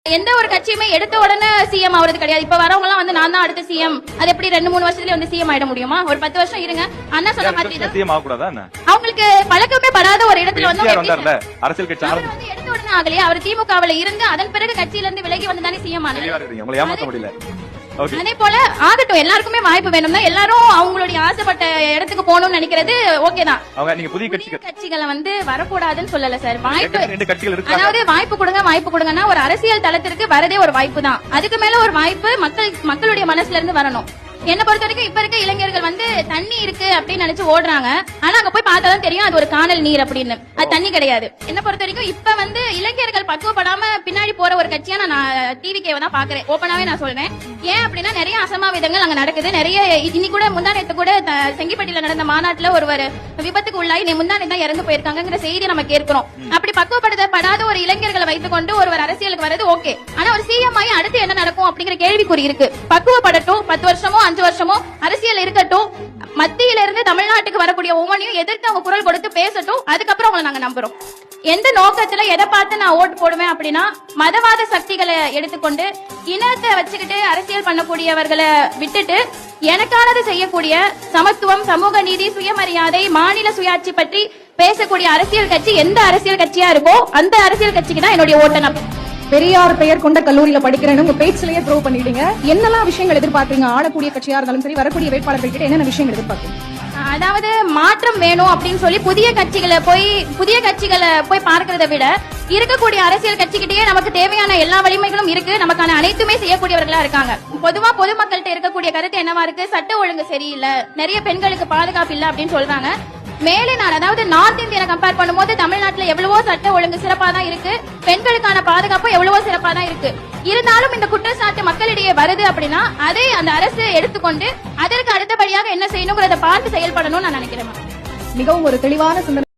எந்த ஒரு கட்சியுமே எடுத்த உடனே சிஎம் ஆகுறது கிடையாது. இப்ப வரவங்க எல்லாம் வந்து நான் தான் அடுத்த சிஎம், அது எப்படி 2-3 வருஷத்துல வந்து சிஎம் ஆயிட முடியுமா? ஒரு 10 வருஷம் இருங்க. அண்ணா சொன்ன மாதிரி அவங்களுக்கு பழக்கமே படாத ஒரு இடத்துல வந்து அரசியல் கட்சி வந்து எடுத்த உடனே ஆகலையே. அவர் திமுகவில் இருந்து அதன் பிறகு கட்சியில இருந்து விலகி வந்து தானே சிஎம் ஆனாரு. அதே போல ஆகட்டும், எல்லாருக்குமே வாய்ப்பு வேணும் தான். எல்லாரும் அவங்களுடைய ஆசைப்பட்ட இடத்துக்கு போகணும்னு நினைக்கிறது ஓகே தான். புதிய கட்சிகளை வந்து வரக்கூடாதுன்னு சொல்லல சார். வாய்ப்பு, அதாவது வாய்ப்பு கொடுங்கன்னா ஒரு அரசியல் தளத்திற்கு வரதே ஒரு வாய்ப்பு தான். அதுக்கு மேல ஒரு வாய்ப்பு மக்களுடைய மனசுல இருந்து வரணும். என்ன பொறுத்த வரைக்கும் இப்ப இருக்க இளைஞர்கள் வந்து தண்ணி இருக்கு அப்படின்னு நினைச்சு ஓடுறாங்க. ஆனா அங்க போய் பார்த்தாதான் தெரியும் அது ஒரு காணல் நீர் அப்படின்னு. அது தண்ணி கிடையாது. என்ன பொறுத்த வரைக்கும் இப்ப வந்து இளைஞர்கள் பக்குவப்படாம பின்னாடி போற ஒரு கட்சியா நான் டிவிகேவை தான் பாக்குறேன். ஓப்பனாவே நான் சொல்றேன். ஏன் அப்படின்னா நிறைய அசம்பாவிதங்கள் அங்க நடக்குது. நிறைய இன்னைக்கு கூட முந்தானத்து கூட செங்கிப்பட்டியில நடந்த மாநாட்டுல ஒருவர் விபத்துக்கு உள்ளாய் முந்தானே தான் இறந்து போயிருக்காங்கிற செய்தி நம்ம கேட்கிறோம். அப்படி பக்குவப்படுத்தப்படாத ஒரு இளைஞர்களை வைத்துக் கொண்டு ஒருவர் அரசியலுக்கு வர்றது ஓகே. ஆனா ஒரு சிஎம் ஆகி அடுத்து என்ன நடக்கும் அப்படிங்கிற கேள்விக்குறி இருக்கு. பக்குவப்படட்டும், 10 வருஷமோ 5 வருஷமோ அரசியல் இருக்கட்டும். மத்தியில இருந்து தமிழ்நாட்டுக்கு வரக்கூடிய ஒவ்வொன்றையும் எதிர்த்து அவங்க குரல் கொடுத்து பேசட்டும். அதுக்கப்புறம் அவங்களை நாங்க நம்புறோம். எந்த நோக்கத்துல எதை பார்த்து நான் ஓட்டு போடுவேன் அப்படின்னா, மதவாத சக்திகளை எடுத்துக்கொண்டு இனத்தை வச்சுக்கிட்டு அரசியல் பண்ணக்கூடியவர்களை விட்டுட்டு எனக்கானது செய்யக்கூடிய சமத்துவம், சமூக நீதி, சுயமரியாதை, மாநில சுயாட்சி பற்றி பேசக்கூடிய அரசியல் கட்சி எந்த அரசியல் கட்சியா இருக்கோ அந்த அரசியல் கட்சிக்கு தான் என்னுடைய ஓட்டனம். பெரியார் பெயர் கொண்ட கல்லூரியில படிக்கிறேன்னு உங்க பேச்சிலேயே ப்ரூவ் பண்ணிட்டீங்க. என்னெல்லாம் விஷயங்கள் எதிர்பார்க்கறீங்க? ஆளக்கூடிய கட்சியா இருந்தாலும் சரி, வரக்கூடிய வேட்பாளர்கள் கிட்ட என்னென்ன விஷயங்கள் எதிர்பார்க்கறீங்க? அதாவது மாற்றம் வேணும் அப்படின்னு சொல்லி புதிய கட்சிகளை போய் பார்க்கறதை விட இருக்கக்கூடிய அரசியல் கட்சிகிட்டே நமக்கு தேவையான எல்லா வலிமைகளும் இருக்கு. நமக்கான அனைத்துமே செய்யக்கூடியவர்களா இருக்காங்க. பொதுவா பொதுமக்கள்கிட்ட இருக்கக்கூடிய கருத்து என்னவா இருக்கு? சட்ட ஒழுங்கு சரியில்லை, நிறைய பெண்களுக்கு பாதுகாப்பு இல்ல அப்படின்னு சொல்றாங்க. மேலே நான் அதாவது நார்த் இந்தியனை கம்பேர் பண்ணும்போது தமிழ்நாட்டுல எவ்வளவோ சட்ட ஒழுங்கு சிறப்பா தான் இருக்கு. பெண்களுக்கான பாதுகாப்பு எவ்வளவோ சிறப்பா தான் இருக்கு. இருந்தாலும் இந்த குற்றச்சாட்டு மக்களிடையே வருது அப்படின்னா அதை அந்த அரசு எடுத்துக்கொண்டு அதற்கு அடுத்தபடியாக என்ன செய்யணுங்கிறத பார்த்து செயல்படணும்னு நான் நினைக்கிறேன். மிகவும் ஒரு தெளிவான சிந்தனை.